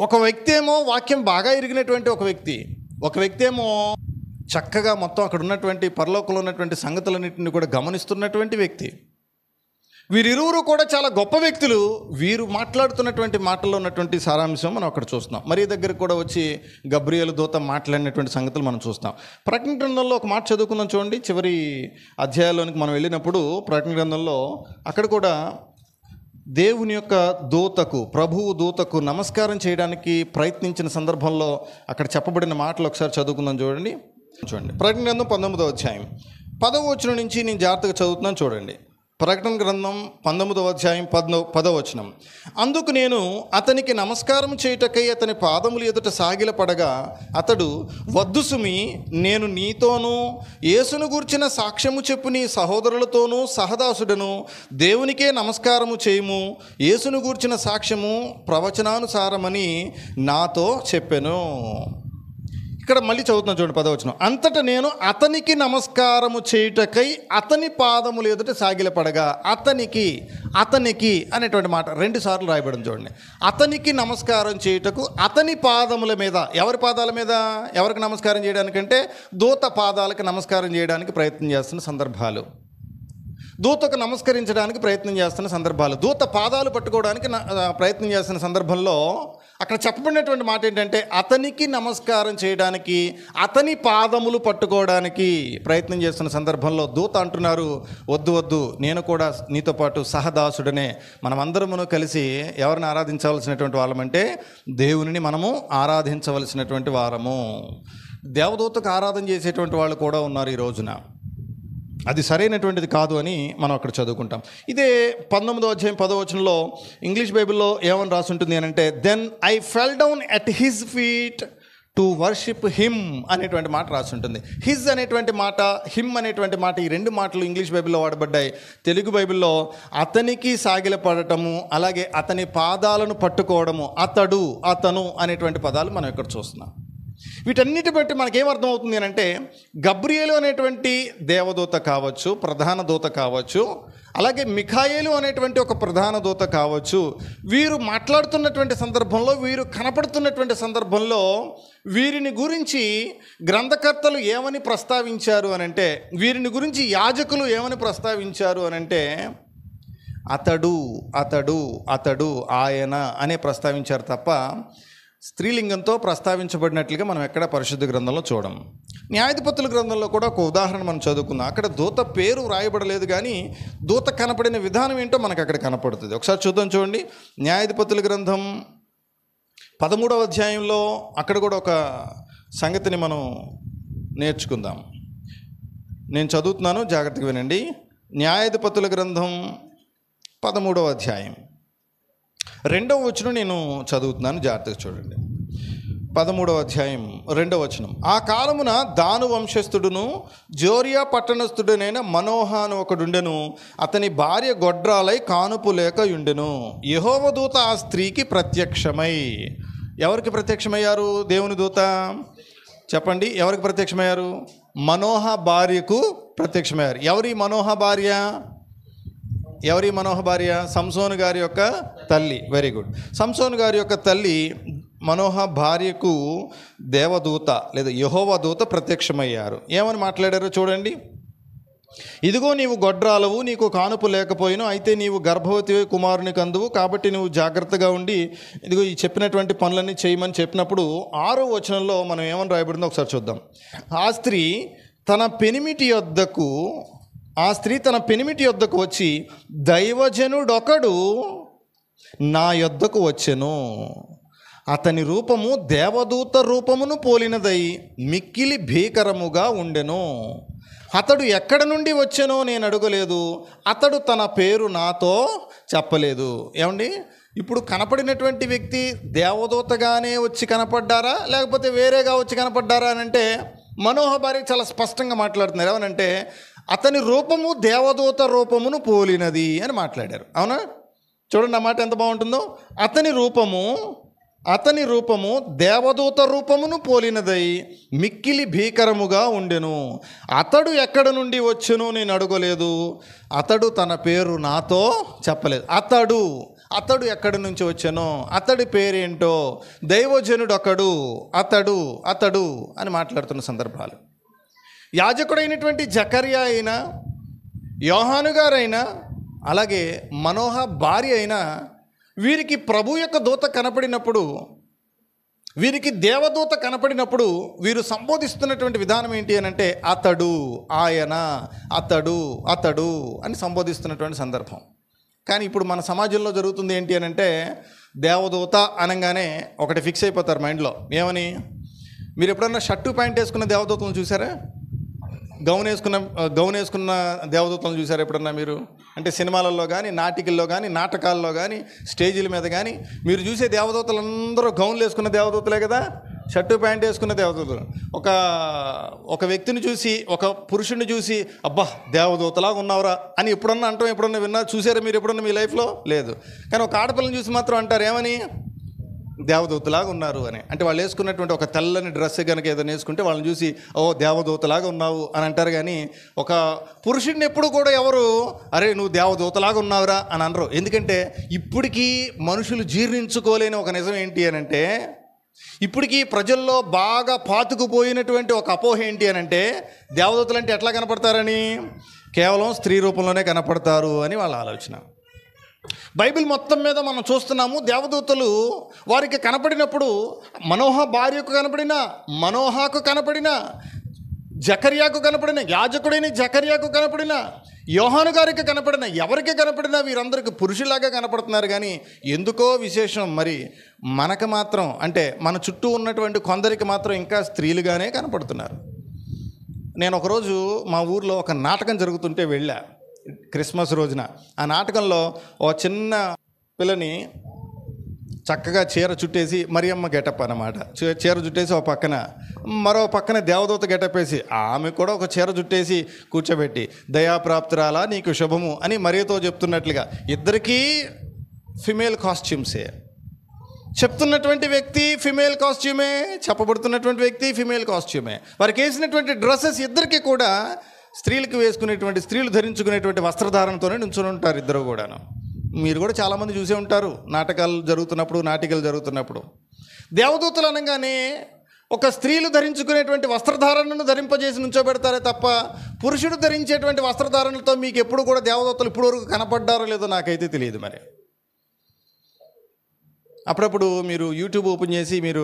ఒక వ్యక్తి ఏమో వాక్యం బాగా ఎరిగినటువంటి ఒక వ్యక్తి ఏమో చక్కగా మొత్తం అక్కడ ఉన్నటువంటి పరలోకంలో ఉన్నటువంటి సంగతులన్నింటినీ కూడా గమనిస్తున్నటువంటి వ్యక్తి. వీరిరువురు కూడా చాలా గొప్ప వ్యక్తులు. వీరు మాట్లాడుతున్నటువంటి మాటల్లో ఉన్నటువంటి సారాంశం మనం అక్కడ చూస్తున్నాం. మరి దగ్గరికి కూడా వచ్చి గబ్రియేలు దూత మాట్లాడినటువంటి సంగతులు మనం చూస్తాం. ప్రకటన గ్రంథంలో ఒక మాట చదువుకుందాం చూడండి. చివరి అధ్యాయంలోనికి మనం వెళ్ళినప్పుడు ప్రకటన గ్రంథంలో అక్కడ కూడా దేవుని యొక్క దూతకు, ప్రభువు దూతకు నమస్కారం చేయడానికి ప్రయత్నించిన సందర్భంలో అక్కడ చెప్పబడిన మాటలు ఒకసారి చదువుకుందాం చూడండి. ప్రకటన గ్రంథం 19వ అధ్యాయం 10వ వచనం నుంచి నేను జాగ్రత్తగా చదువుతున్నాను చూడండి. ప్రకటన గ్రంథం 19వ అధ్యాయం 10వ వచనం. అందుకు నేను అతనికి నమస్కారం చేయుటకై అతని పాదములు ఎదుట సాగిలపడగా అతడు, వద్దు సుమి, నేను నీతోనూ యేసును గూర్చిన సాక్ష్యము చెప్పు నీ సహోదరులతోనూ సహదాసుడను, దేవునికే నమస్కారము చేయుము, యేసును గూర్చిన సాక్ష్యము ప్రవచనానుసారమని నాతో చెప్పెను. ఇక్కడ మళ్ళీ చదువుతున్నాను చూడండి 10వ వచనం. అంతటా నేను అతనికి నమస్కారము చేయుటకై అతని పాదములు ఎదుట సాగిలపడగా, అతనికి అనేటువంటి మాట 2 సార్లు రాయబడింది చూడండి. అతనికి నమస్కారం చేయుటకు అతని పాదముల మీద, ఎవరి పాదాల మీద? ఎవరికి నమస్కారం చేయడానికంటే దూత పాదాలకు నమస్కారం చేయడానికి ప్రయత్నం చేస్తున్న సందర్భాలు, దూతకు నమస్కరించడానికి ప్రయత్నం చేస్తున్న సందర్భాలు, దూత పాదాలు పట్టుకోవడానికి ప్రయత్నం చేస్తున్న సందర్భంలో అక్కడ చెప్పబడినటువంటి మాట ఏంటంటే అతనికి నమస్కారం చేయడానికి, అతని పాదములు పట్టుకోవడానికి ప్రయత్నం చేస్తున్న సందర్భంలో దూత అంటున్నారు, వద్దు, నేను కూడా నీతో పాటు సహదాసుడనే, మనమందరమును కలిసి ఎవరిని ఆరాధించవలసినటువంటి వాళ్ళమంటే దేవునిని మనము ఆరాధించవలసినటువంటి వారము. దేవదూతకు ఆరాధన చేసేటువంటి వాళ్ళు కూడా ఉన్నారు ఈ రోజున. అది సరైనటువంటిది కాదు అని మనం అక్కడ చదువుకుంటాం. ఇదే 19వ అధ్యాయం 10వ వచనంలో ఇంగ్లీష్ బైబిల్లో ఏమని రాసి ఉంటుంది అని అంటే, then I fell down at his feet to worship him అనేటువంటి మాట రాసి ఉంటుంది. హిజ్ అనేటువంటి మాట, హిమ్ అనేటువంటి మాట, ఈ 2 మాటలు ఇంగ్లీష్ బైబిల్లో వాడబడ్డాయి. తెలుగు బైబిల్లో అతనికి సాగిలపడటము, అలాగే అతని పాదాలను పట్టుకోవడము, అతను అనేటువంటి పదాలు మనం ఇక్కడ చూస్తున్నాం. వీటన్నిటి బట్టి మనకేమర్థం అవుతుంది అని అంటే గబ్రియేలు అనేటువంటి దేవదూత కావచ్చు, ప్రధాన దూత కావచ్చు, అలాగే మిఖాయేలు అనేటువంటి ఒక ప్రధాన దూత కావచ్చు, వీరు మాట్లాడుతున్నటువంటి సందర్భంలో, వీరు కనపడుతున్నటువంటి సందర్భంలో వీరిని గురించి గ్రంథకర్తలు ఏమని ప్రస్తావించారు అని అంటే, వీరిని గురించి యాజకులు ఏమని ప్రస్తావించారు అని అంటే అతడు ఆయన అనే ప్రస్తావించారు తప్ప స్త్రీలింగంతో ప్రస్తావించబడినట్లుగా మనం ఎక్కడ పరిశుద్ధ గ్రంథంలో చూడం. న్యాయాధిపతుల గ్రంథంలో కూడా ఒక ఉదాహరణ మనం చదువుకుందాం. అక్కడ దూత పేరు రాయబడలేదు, కానీ దూత కనపడిన విధానం ఏంటో మనకు అక్కడ కనపడుతుంది. ఒకసారి చూద్దాం చూడండి. న్యాయాధిపతుల గ్రంథం 13వ అధ్యాయంలో అక్కడ కూడా ఒక సంగతిని మనం నేర్చుకుందాం. నేను చదువుతున్నాను, జాగ్రత్తగా వినండి. న్యాయాధిపతుల గ్రంథం 13వ అధ్యాయం 2వ వచనం నేను చదువుతున్నాను, జాగ్రత్తగా చూడండి. 13వ అధ్యాయం 2వ వచనం. ఆ కాలమున దాను వంశస్థుడును జోరియా పట్టణస్థుడనైన మనోహ అని ఒకడుండెను. అతని భార్య గొడ్రాలై కానుపు లేక యుండెను. యెహోవా దూత ఆ స్త్రీకి ప్రత్యక్షమై, ఎవరికి ప్రత్యక్షమయ్యారు? దేవుని దూత. చెప్పండి, ఎవరికి ప్రత్యక్షమయ్యారు? మనోహ భార్యకు ప్రత్యక్షమయ్యారు. ఎవరి మనోహ భార్య? సంసోను గారి యొక్క తల్లి. Very good. సంసోను గారి యొక్క తల్లి మనోహ భార్యకు దేవదూత లేదా యెహోవా దూత ప్రత్యక్షమయ్యారు. ఏమని మాట్లాడారో చూడండి. ఇదిగో నీవు గొడ్రాలవు, నీకు కానుపు లేకపోయిను, అయితే నీవు గర్భవతి కుమారుని కందువు, కాబట్టి నువ్వు జాగ్రత్తగా ఉండి ఇదిగో ఈ చెప్పినటువంటి పనులన్నీ చేయమని చెప్పినప్పుడు 6వ వచనంలో మనం ఏమని రాయబడిందో ఒకసారి చూద్దాం. ఆ స్త్రీ తన పెనిమిటి యొద్దకు వచ్చి, దైవజనుడొకడు నా యొద్దకు వచ్చెను, అతని రూపము దేవదూత రూపమును పోలినదై మిక్కిలి భీకరముగా ఉండెను. అతడు ఎక్కడ నుండి వచ్చెనో నేను అడగలేదు, అతడు తన పేరు నాతో చెప్పలేదు. ఏమండి, ఇప్పుడు కనపడినటువంటి వ్యక్తి దేవదూతగానే వచ్చి కనపడ్డారా లేకపోతే వేరేగా వచ్చి కనపడ్డారా అని అంటే మనోహ భార్య చాలా స్పష్టంగా మాట్లాడుతున్నారు. ఏమనంటే అతని రూపము దేవదూత రూపమును పోలినది అని మాట్లాడారు. అవునా? చూడండి ఆ మాట ఎంత బాగుంటుందో. అతని రూపము దేవదూత రూపమును పోలినదై మిక్కిలి భీకరముగా ఉండెను. అతడు ఎక్కడ నుండి వచ్చెనో నేను అడగలేదు, అతడు తన పేరు నాతో చెప్పలేదు. అతడు ఎక్కడి నుంచి వచ్చానో, అతడి పేరేంటో, దైవజనుడొకడు అతడు అని మాట్లాడుతున్న సందర్భాలు. యాజకుడైనటువంటి జకర్యా అయినా, యోహాను గారైనా, అలాగే మనోహ భార్య అయినా వీరికి ప్రభు యొక్క దూత కనపడినప్పుడు, వీరికి దేవదూత కనపడినప్పుడు వీరు సంబోధిస్తున్నటువంటి విధానం ఏంటి అని అంటే అతడు, ఆయన, అతడు అని సంబోధిస్తున్నటువంటి సందర్భం. కానీ ఇప్పుడు మన సమాజంలో జరుగుతుంది ఏంటి అని అంటే దేవదూత అనగానే ఒకటి ఫిక్స్ అయిపోతారు మైండ్లో. ఏమని? మీరు ఎప్పుడన్నా షర్టు ప్యాంట్ వేసుకున్న దేవదూతలను చూసారా? గౌన్ వేసుకున్న దేవదూతలను చూసారా ఎప్పుడన్నా మీరు? అంటే సినిమాలలో కానీ, నాటికల్లో కానీ, నాటకాల్లో కానీ, స్టేజీల మీద కానీ మీరు చూసే దేవదూతలందరూ గౌన్లు వేసుకున్న దేవదూతలే కదా, షర్టు ప్యాంట్ వేసుకున్న దేవదూతలు. ఒక వ్యక్తిని చూసి, ఒక పురుషుడిని చూసి అబ్బా దేవదూతలాగా ఉన్నావురా అని ఎప్పుడన్నా విన్నారు? చూసారా మీరు ఎప్పుడన్నా మీ లైఫ్లో? లేదు. కానీ ఒక ఆడపిల్లని చూసి మాత్రం అంటారు ఏమని? దేవదూతలాగా ఉన్నారు అని. అంటే వాళ్ళు వేసుకున్నటువంటి ఒక తెల్లని డ్రెస్ కనుక ఏదైనా వేసుకుంటే వాళ్ళని చూసి ఓ దేవదూతలాగా ఉన్నావు అని అంటారు. కానీ ఒక పురుషుడిని ఎప్పుడు కూడా ఎవరు అరే నువ్వు దేవదూతలాగా ఉన్నావురా అని అనరు. ఎందుకంటే ఇప్పటికీ మనుషులు జీర్ణించుకోలేని ఒక నిజం ఏంటి అని అంటే, ఇప్పటికీ ప్రజల్లో బాగా పాతుకుపోయినటువంటి ఒక అపోహ ఏంటి అని అంటే దేవదూతలు అంటే ఎట్లా కనపడతారని, కేవలం స్త్రీ రూపంలోనే కనపడతారు అని వాళ్ళ ఆలోచన. బైబిల్ మొత్తం మీద మనం చూస్తున్నాము దేవదూతలు వారికి కనపడినప్పుడు మనోహ భార్యకు కనపడిన, మనోహకు కనపడిన, జకర్యాకు కనపడిన, యాజకుడైన జకర్యాకు కనపడిన, యోహాను గారికి కనపడిన, ఎవరికి కనపడినా వీరందరికీ పురుషులాగా కనపడుతున్నారు. కానీ ఎందుకో విశేషం మరి మనకు మాత్రం, అంటే మన చుట్టూ ఉన్నటువంటి కొందరికి మాత్రం ఇంకా స్త్రీలుగానే కనపడుతున్నారు. నేను ఒకరోజు మా ఊర్లో ఒక నాటకం జరుగుతుంటే వెళ్ళా, క్రిస్మస్ రోజున. ఆ నాటకంలో ఓ చిన్న పిల్లని చక్కగా చీర చుట్టేసి, మరియమ్మ గెటప్ అన్నమాట, చీర చుట్టేసి ఒక పక్కన, మరో పక్కన దేవదూత గెటప్ వేసి ఆమె కూడా ఒక చీర చుట్టేసి కూర్చోబెట్టి దయాప్రాప్తురాలా నీకు శుభము అని మరియతో చెప్తున్నట్లుగా ఇద్దరికీ ఫిమేల్ కాస్ట్యూమ్సే. చెప్తున్నటువంటి వ్యక్తి ఫిమేల్ కాస్ట్యూమే, చెప్పబడుతున్నటువంటి వ్యక్తి ఫిమేల్ కాస్ట్యూమే. వారికి వేసినటువంటి డ్రెస్సెస్ ఇద్దరికి కూడా స్త్రీలకు వేసుకునేటువంటి, స్త్రీలు ధరించుకునేటువంటి వస్త్రధారణతోనే నుంచుని ఉంటారు ఇద్దరు కూడాను. మీరు కూడా చాలామంది చూసే ఉంటారు నాటకాలు జరుగుతున్నప్పుడు. దేవదూతలు అనగానే ఒక స్త్రీలు ధరించుకునేటువంటి వస్త్రధారణను ధరింపజేసి నుంచోబెడతారే తప్ప పురుషుడు ధరించేటువంటి వస్త్రధారణలతో మీకు ఎప్పుడు కూడా దేవదూతలు ఇప్పటివరకు కనపడ్డారో లేదో నాకైతే తెలియదు. మరి అప్పుడప్పుడు మీరు యూట్యూబ్ ఓపెన్ చేసి మీరు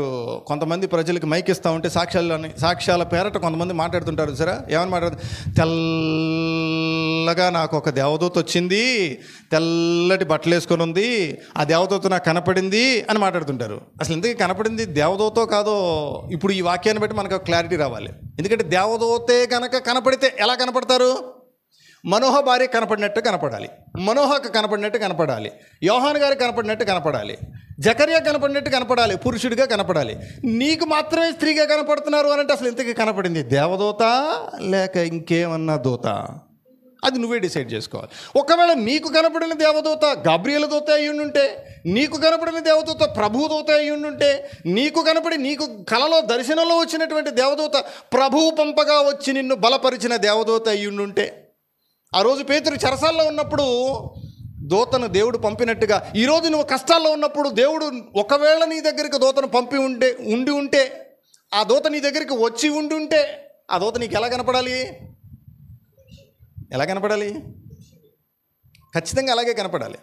కొంతమంది ప్రజలకు మైక్ ఇస్తూ ఉంటే సాక్ష్యాల పేరట కొంతమంది మాట్లాడుతుంటారు సరే. ఏమని మాట్లాడుతుంది? తెల్లగా నాకు ఒక దేవదూత వచ్చింది, తెల్లటి బట్టలు వేసుకొని ఉంది, ఆ దేవదూత నాకు కనపడింది అని మాట్లాడుతుంటారు. అసలు ఇంతకీ కనపడింది దేవదూతో కాదో ఇప్పుడు ఈ వాక్యాన్ని బట్టి మనకు క్లారిటీ రావాలి. ఎందుకంటే దేవదూతే కనుక కనపడితే ఎలా కనపడతారు? మనోహ భార్య కనపడినట్టు కనపడాలి, మనోహకు కనపడినట్టు కనపడాలి, యోహాను గారికి కనపడినట్టు కనపడాలి, జకర్యా కనపడినట్టు కనపడాలి, పురుషుడిగా కనపడాలి. నీకు మాత్రమే స్త్రీగా కనపడుతున్నారు అని అంటే అసలు ఇంతకీ కనపడింది దేవదూత లేక ఇంకేమన్నా దూత? అది నువ్వే డిసైడ్ చేసుకోవాలి. ఒకవేళ నీకు కనపడిన దేవదూత గాబ్రియెల్ దూత అయ్యుండుంటే, నీకు కనపడిన దేవదూత ప్రభు దూత అయ్యుండుంటే, నీకు కనపడి నీకు కలలో దర్శనంలో వచ్చినటువంటి దేవదూత ప్రభువు పంపగా వచ్చి నిన్ను బలపరిచిన దేవదూత అయ్యుండుంటే, ఆ రోజు పేతురు చెరసాల్లో ఉన్నప్పుడు దూతను దేవుడు పంపినట్టుగా ఈరోజు నువ్వు కష్టాల్లో ఉన్నప్పుడు దేవుడు ఒకవేళ నీ దగ్గరికి దూతను పంపి ఉంటే ఆ దూత నీ దగ్గరికి వచ్చి ఉంటే ఆ దూత నీకు ఎలా కనపడాలి? ఖచ్చితంగా అలాగే కనపడాలి.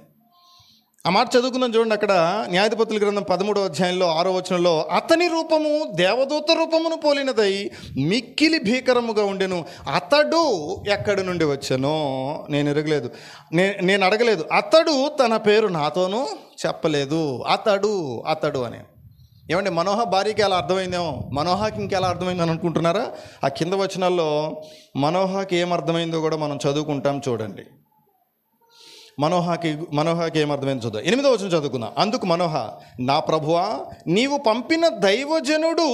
ఆ మాట చదువుకుందాం చూడండి. అక్కడ న్యాయాధిపతుల గ్రంథం 13వ అధ్యాయంలో 6వ వచనంలో, అతని రూపము దేవదూత రూపమును పోలినదై మిక్కిలి భీకరముగా ఉండెను. అతడు ఎక్కడి నుండి వచ్చానో నేను ఎరగలేదు, నేను అడగలేదు. అతడు తన పేరు నాతోనూ చెప్పలేదు. అతడు అని. ఏమంటే మనోహ భార్యకి ఎలా అర్థమైందేమో, మనోహకి ఇంకెలా అర్థమైందని అనుకుంటున్నారా? ఆ కింద వచనాల్లో మనోహకి ఏమర్థమైందో కూడా మనం చదువుకుంటాం చూడండి. మనోహకి ఏమర్థమైందో చూద్దాం. 8వ వచనం చదువుకుందాం. అందుకు మనోహ, నా ప్రభువా, నీవు పంపిన దైవజనుడు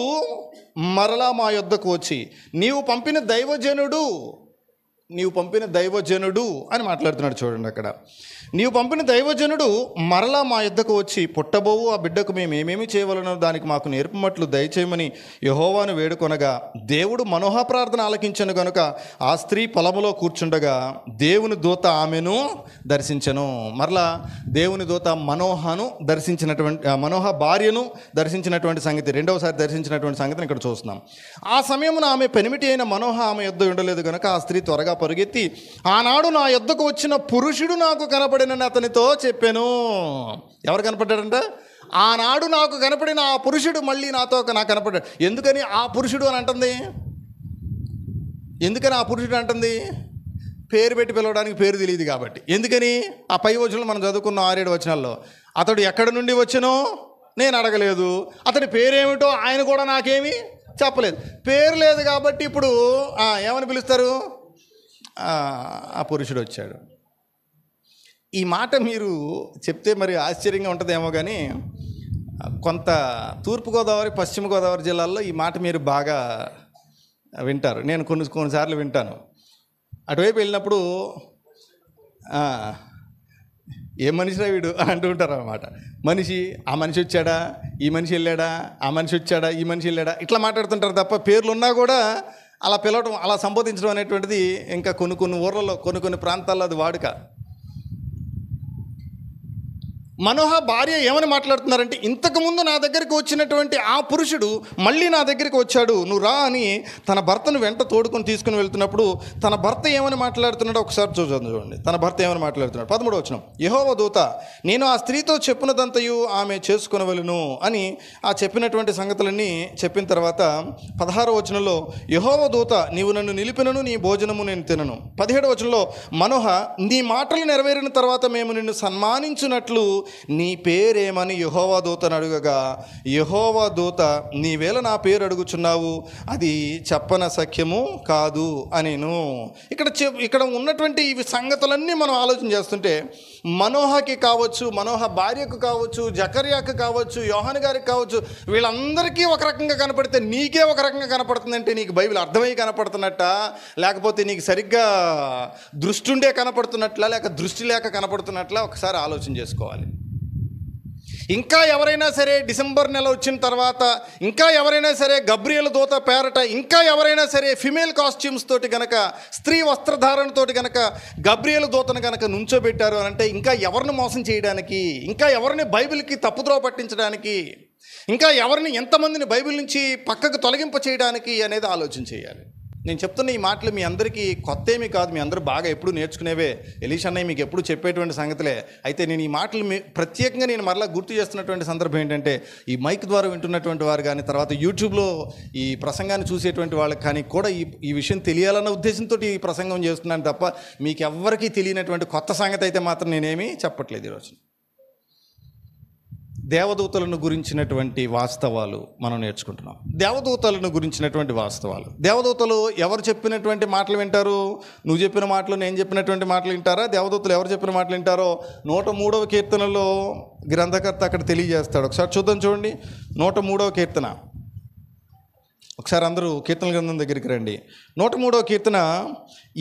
మరలా మా యొద్దకు వచ్చి, నీవు పంపిన దైవజనుడు అని మాట్లాడుతున్నాడు చూడండి. అక్కడ నీవు పంపిన దైవజనుడు మరలా మా యొద్దకు వచ్చి, పుట్టబోవు ఆ బిడ్డకు మేము ఏమేమి చేయవలనో దానికి మాకు నేర్పమట్లు దయచేయమని యెహోవాను వేడుకొనగా, దేవుడు మనోహ ప్రార్థన ఆలకించను గనుక ఆ స్త్రీ పొలములో కూర్చుండగా దేవుని దూత ఆమెను దర్శించెను. మరలా దేవుని దూత మనోహ భార్యను దర్శించినటువంటి సంగతి, రెండవసారి దర్శించినటువంటి సంగతిని ఇక్కడ చూస్తున్నాం. ఆ సమయమున ఆమె పెనిమిటి అయిన మనోహ ఆమె యొద్ద ఉండలేదు గనుక ఆ స్త్రీ త్వరగా పరుగెత్తి, ఆనాడు నా యొద్దకు వచ్చిన పురుషుడు నాకు కనపడినని అతనితో చెప్పాను. ఎవరు కనపడ్డాడంట? ఆనాడు నాకు కనపడిన ఆ పురుషుడు మళ్ళీ నాకు కనపడ్డాడు. ఎందుకని ఆ పురుషుడు అని అంటుంది? పేరు పెట్టి పిలవడానికి పేరు తెలియదు కాబట్టి. ఎందుకని? ఆ పై వచనాలు మనం చదువుకున్న 6-7 వచనాల్లో, అతడు ఎక్కడి నుండి వచ్చానో నేను అడగలేదు, అతడి పేరేమిటో ఆయన కూడా నాకేమీ చెప్పలేదు. పేరు లేదు కాబట్టి ఇప్పుడు ఏమని పిలుస్తారు? ఆ పురుషుడు వచ్చాడు. ఈ మాట మీరు చెప్తే మరి ఆశ్చర్యంగా ఉంటుందేమో, కానీ కొంత తూర్పుగోదావరి, పశ్చిమ గోదావరి జిల్లాల్లో ఈ మాట మీరు బాగా వింటారు. నేను కొన్నిసార్లు వింటాను. అటువైపు వెళ్ళినప్పుడు ఏ మనిషిరా వీడు అంటూ ఉంటారు అన్నమాట. ఆ మనిషి వచ్చాడా, ఈ మనిషి వెళ్ళాడా, ఆ మనిషి వచ్చాడా, ఈ మనిషి వెళ్ళాడా, ఇట్లా మాట్లాడుతుంటారు తప్ప పేర్లు ఉన్నా కూడా అలా పిలవటం, అలా సంబోధించడం అనేటువంటిది ఇంకా కొన్ని ఊర్లలో, కొన్ని ప్రాంతాల్లో అది వాడుక. మనోహ భార్య ఏమని మాట్లాడుతున్నారంటే, ఇంతకుముందు నా దగ్గరికి వచ్చినటువంటి ఆ పురుషుడు మళ్ళీ నా దగ్గరికి వచ్చాడు, నువ్వు రా అని తన భర్తను వెంట తోడుకొని తీసుకుని వెళ్తున్నప్పుడు తన భర్త ఏమని మాట్లాడుతున్నాడో ఒకసారి చూడండి. తన భర్త ఏమని మాట్లాడుతున్నాడు? 13వ వచనం, యెహోవా దూత, నేను ఆ స్త్రీతో చెప్పినదంతయు ఆమె చేసుకొనవలెను అని ఆ చెప్పినటువంటి సంగతులన్నీ చెప్పిన తర్వాత 16వ వచనంలో, యెహోవా దూత, నీవు నన్ను నిలిపినను, నీ భోజనము నేను తినను. 17వ వచనంలో, మనోహ, నీ మాటలు నెరవేరిన తర్వాత మేము నిన్ను సన్మానించున్నట్లు నీ పేరేమని యెహోవా దూతను అడుగగా, యెహోవా దూత, నీవేళ నా పేరు అడుగుచున్నావు, అది చెప్పన సఖ్యము కాదు అనేను. ఇక్కడ ఉన్నటువంటి ఇవి సంగతులన్నీ మనం ఆలోచన చేస్తుంటే, మనోహకి కావచ్చు, మనోహ భార్యకు కావచ్చు, జకర్యాకు కావచ్చు, యోహాను గారికి కావచ్చు, వీళ్ళందరికీ ఒక రకంగా కనపడితే నీకే ఒక రకంగా కనపడుతుందంటే నీకు బైబిల్ అర్థమై కనపడుతున్నట్ట, లేకపోతే నీకు సరిగ్గా దృష్టి ఉండే కనపడుతున్నట్లా, లేక దృష్టి లేక కనపడుతున్నట్లా ఒకసారి ఆలోచన చేసుకోవాలి. ఇంకా ఎవరైనా సరే డిసెంబర్ నెల వచ్చిన తర్వాత, ఇంకా ఎవరైనా సరే గబ్రియల్ దూత పేరట, ఇంకా ఎవరైనా సరే ఫిమేల్ కాస్ట్యూమ్స్ తోటి గనక, స్త్రీ వస్త్రధారణతోటి గనక గబ్రియల్ దూతను గనక నుంచోబెట్టారు అని అంటే, ఇంకా ఎవరిని మోసం చేయడానికి, ఇంకా ఎవరిని బైబిల్కి తప్పుద్రోవ పట్టించడానికి, ఇంకా ఎవరిని ఎంతమందిని బైబిల్ నుంచి పక్కకు తొలగింప చేయడానికి అనేది ఆలోచన చేయాలి. నేను చెప్తున్న ఈ మాటలు మీ అందరికీ కొత్త ఏమీ కాదు, మీ అందరూ బాగా ఎప్పుడు నేర్చుకునేవే. ఎలీష్ అన్నయ్య మీకు ఎప్పుడు చెప్పేటువంటి సంగతులే. అయితే నేను ఈ మాటలు ప్రత్యేకంగా నేను మరలా గుర్తు చేస్తున్నటువంటి సందర్భం ఏంటంటే, ఈ మైక్ ద్వారా వింటున్నటువంటి వారు కానీ, తర్వాత యూట్యూబ్లో ఈ ప్రసంగాన్ని చూసేటువంటి వాళ్ళకి కానీ కూడా ఈ విషయం తెలియాలన్న ఉద్దేశంతో ఈ ప్రసంగం చేస్తున్నాను తప్ప మీకు ఎవ్వరికీ తెలియనటువంటి కొత్త సంగతి అయితే మాత్రం నేనేమీ చెప్పట్లేదు. ఈరోజు దేవదూతలను గురించినటువంటి వాస్తవాలు మనం నేర్చుకుంటున్నాం. దేవదూతలను గురించినటువంటి వాస్తవాలు, దేవదూతలు ఎవరు చెప్పినటువంటి మాటలు వింటారు? నువ్వు చెప్పిన మాటలు, నేను చెప్పినటువంటి మాటలు వింటారా? దేవదూతలు ఎవరు చెప్పిన మాటలు వింటారో 103వ కీర్తనలో గ్రంథకర్త అక్కడ తెలియజేస్తాడు. ఒకసారి చూడండి. 103వ కీర్తన, ఒకసారి అందరూ కీర్తన గ్రంథం దగ్గరికి రండి. 103వ కీర్తన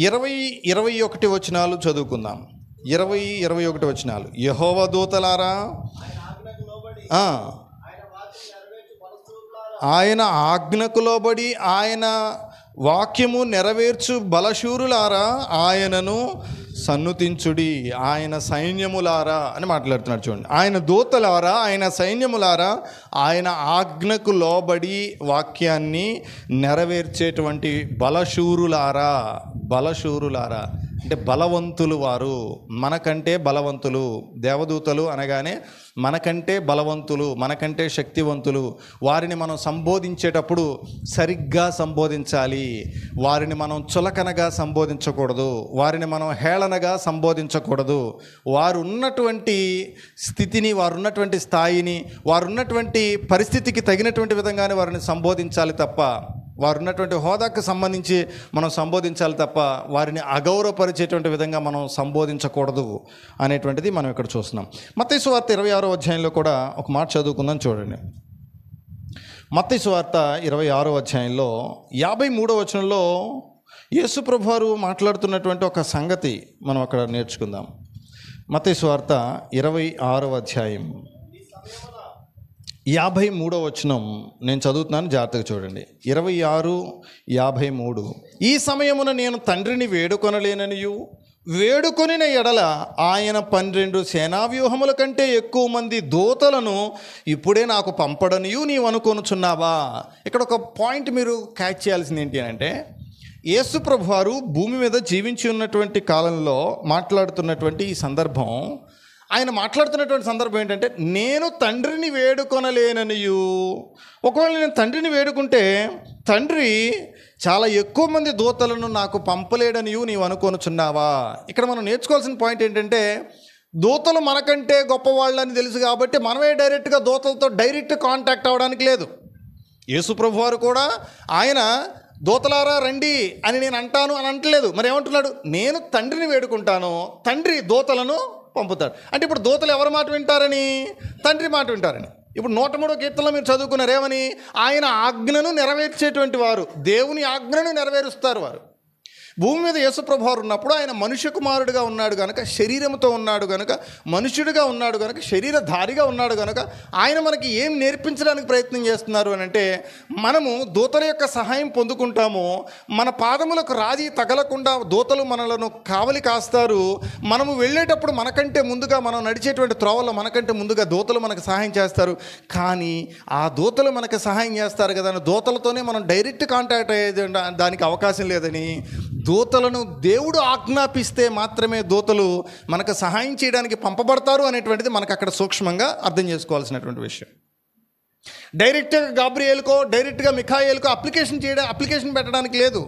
20-21 వచనాలు చదువుకుందాం. 20-21 వచనాలు. యెహోవా దూతలారా, ఆయన ఆజ్ఞకు లోబడి ఆయన వాక్యము నెరవేర్చు బలశూరులారా ఆయనను సన్నుతించుడి, ఆయన సైన్యములారా అని మాట్లాడుతున్నాడు. చూడండి, ఆయన దూతలారా, ఆయన సైన్యములారా, ఆయన ఆజ్ఞకు లోబడి వాక్యాన్ని నెరవేర్చేటువంటి బలశూరులారా. బలశూరులారా అంటే బలవంతులు వారు, మనకంటే బలవంతులు. దేవదూతలు అనగానే మనకంటే బలవంతులు, మనకంటే శక్తివంతులు. వారిని మనం సంబోధించేటప్పుడు సరిగ్గా సంబోధించాలి. వారిని మనం చులకనగా సంబోధించకూడదు, వారిని మనం హేళనగా సంబోధించకూడదు. వారు ఉన్నటువంటి స్థితిని, వారు ఉన్నటువంటి స్థాయిని, వారు ఉన్నటువంటి పరిస్థితికి తగినటువంటి విధంగానే వారిని సంబోధించాలి తప్ప, వారు ఉన్నటువంటి హోదాకు సంబంధించి మనం సంబోధించాలి తప్ప వారిని అగౌరవపరిచేటువంటి విధంగా మనం సంబోధించకూడదు అనేటువంటిది మనం ఇక్కడ చూస్తున్నాం. మత్తయి సువార్త 26వ అధ్యాయంలో కూడా ఒక మాట చదువుకుందాం. చూడండి, మత్తయి సువార్త 26వ అధ్యాయంలో 53వ వచనంలో యేసు ప్రభువారు మాట్లాడుతున్నటువంటి ఒక సంగతి మనం అక్కడ నేర్చుకుందాం. మత్తయి సువార్త 26వ అధ్యాయం 53వ వచనం నేను చదువుతున్నాను, జాగ్రత్తగా చూడండి. 26:53 ఈ సమయమున నేను తండ్రిని వేడుకొనలేననియు, వేడుకొనిన ఎడల ఆయన 12 సేనావ్యూహముల కంటే ఎక్కువ మంది దూతలను ఇప్పుడే నాకు పంపడనియు నీవు అనుకొనుచున్నావా? ఇక్కడ ఒక పాయింట్ మీరు క్యాచ్ చేయాల్సింది ఏంటి అంటే, యేసు ప్రభువారు భూమి మీద జీవించి ఉన్నటువంటి కాలంలో మాట్లాడుతున్నటువంటి ఈ సందర్భం, ఆయన మాట్లాడుతున్నటువంటి సందర్భం ఏంటంటే, నేను తండ్రిని వేడుకొనలేననియు, ఒకవేళ నేను తండ్రిని వేడుకుంటే తండ్రి చాలా ఎక్కువ మంది దూతలను నాకు పంపలేడనియు నీవు అనుకొనుచున్నావా? ఇక్కడ మనం నేర్చుకోవాల్సిన పాయింట్ ఏంటంటే, దూతలు మనకంటే గొప్పవాళ్ళని తెలుసు కాబట్టి మనమే డైరెక్ట్గా దూతలతో డైరెక్ట్ కాంటాక్ట్ అవ్వడానికి లేదు. యేసు ప్రభువారు కూడా ఆయన దూతలారా రండి అని నేను అంటాను అని అంటలేదు. మరి ఏమంటున్నాడు? నేను తండ్రిని వేడుకుంటాను, తండ్రి దూతలను పంపుతాడు. అంటే ఇప్పుడు దూతలు ఎవరి మాట వింటారని? తండ్రి మాట వింటారని. ఇప్పుడు 103వ కీర్తనలో మీరు చదువుకున్నారు ఏమని? ఆయన ఆజ్ఞను నెరవేర్చేటువంటి వారు, దేవుని ఆజ్ఞను నెరవేరుస్తారు వారు. భూమి మీద యేసు ప్రభువారు ఉన్నప్పుడు ఆయన మనుష్య కుమారుడిగా ఉన్నాడు కనుక, శరీరంతో ఉన్నాడు కనుక, మనుష్యుడిగా ఉన్నాడు కనుక, శరీరధారిగా ఉన్నాడు కనుక ఆయన మనకి ఏం నేర్పించడానికి ప్రయత్నం చేస్తున్నారు అని అంటే, మనము దూతల యొక్క సహాయం పొందుకుంటాము. మన పాదములకు రాజీ తగలకుండా దూతలు మనలను కావలి కాస్తారు. మనము వెళ్ళేటప్పుడు మనకంటే ముందుగా, మనం నడిచేటువంటి త్రోవల్లో మనకంటే ముందుగా దూతలు మనకు సహాయం చేస్తారు. కానీ ఆ దూతలు మనకు సహాయం చేస్తారు కదా అని దూతలతోనే మనం డైరెక్ట్ కాంటాక్ట్ అయ్యేది దానికి అవకాశం లేదని, దూతలను దేవుడు ఆజ్ఞాపిస్తే మాత్రమే దూతలు మనకు సహాయం చేయడానికి పంపబడతారు అనేటువంటిది మనకు అక్కడ సూక్ష్మంగా అర్థం చేసుకోవాల్సినటువంటి విషయం. డైరెక్ట్గా గాబ్రియేలుకో, డైరెక్ట్గా మిఖాయేలుకో అప్లికేషన్ పెట్టడానికి లేదు.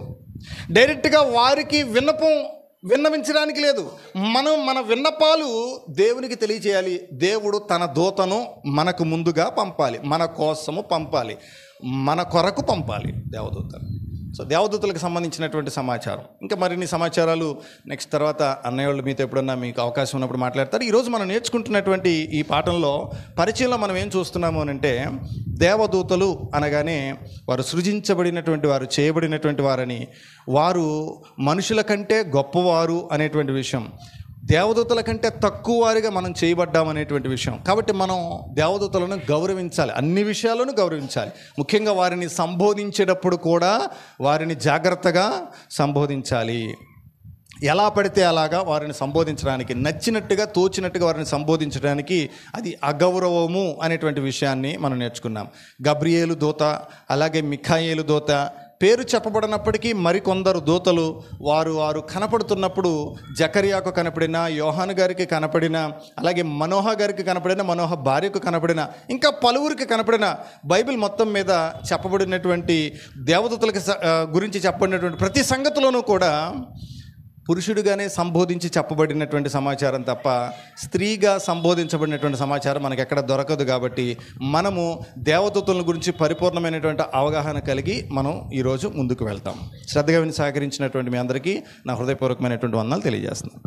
డైరెక్ట్గా వారికి విన్నవించడానికి లేదు. మనం మన విన్నపాలు దేవునికి తెలియచేయాలి. దేవుడు తన దూతను మనకు ముందుగా పంపాలి, మన కోసము పంపాలి, మన కొరకు పంపాలి దేవదూతలు. సో దేవదూతలకు సంబంధించినటువంటి సమాచారం, ఇంకా మరిన్ని సమాచారాలు నెక్స్ట్ తర్వాత అన్నయ్య వాళ్ళు మీతో ఎప్పుడన్నా మీకు అవకాశం ఉన్నప్పుడు మాట్లాడతారు. ఈరోజు మనం నేర్చుకుంటున్నటువంటి ఈ పాఠంలో పరిచయంలో మనం ఏం చూస్తున్నాము అని అంటే, దేవదూతలు అనగానే వారు సృజించబడినటువంటి వారు, చేయబడినటువంటి వారని, వారు మనుషుల కంటే గొప్పవారు అనేటువంటి విషయం, దేవదూతల కంటే తక్కువ వారిగా మనం చేయబడ్డామనేటువంటి విషయం. కాబట్టి మనం దేవదూతలను గౌరవించాలి, అన్ని విషయాలను గౌరవించాలి. ముఖ్యంగా వారిని సంబోధించేటప్పుడు కూడా వారిని జాగ్రత్తగా సంబోధించాలి. ఎలా పడితే అలాగా వారిని సంబోధించడానికి, నచ్చినట్టుగా తోచినట్టుగా వారిని సంబోధించడానికి అది అగౌరవము అనేటువంటి విషయాన్ని మనం నేర్చుకున్నాం. గబ్రియేలు దూత, అలాగే మిఖాయేలు దూత పేరు చెప్పబడినప్పటికీ మరికొందరు దూతలు వారు కనపడుతున్నప్పుడు, జకర్యాకు కనపడిన, యోహాను గారికి కనపడిన, అలాగే మనోహ గారికి కనపడిన, మనోహ భార్యకు కనపడిన, ఇంకా పలువురికి కనపడిన, బైబిల్ మొత్తం మీద చెప్పబడినటువంటి దేవదూతలకు గురించి చెప్పబడినటువంటి ప్రతి సంగతిలోనూ కూడా పురుషుడిగానే సంబోధించి చెప్పబడినటువంటి సమాచారం తప్ప స్త్రీగా సంబోధించబడినటువంటి సమాచారం మనకు ఎక్కడ దొరకదు. కాబట్టి మనము దేవదూతల గురించి పరిపూర్ణమైనటువంటి అవగాహన కలిగి మనం ఈరోజు ముందుకు వెళ్తాం. శ్రద్ధగా విని సహకరించినటువంటి మీ అందరికీ నా హృదయపూర్వకమైనటువంటి వందనాలు తెలియజేస్తున్నాను.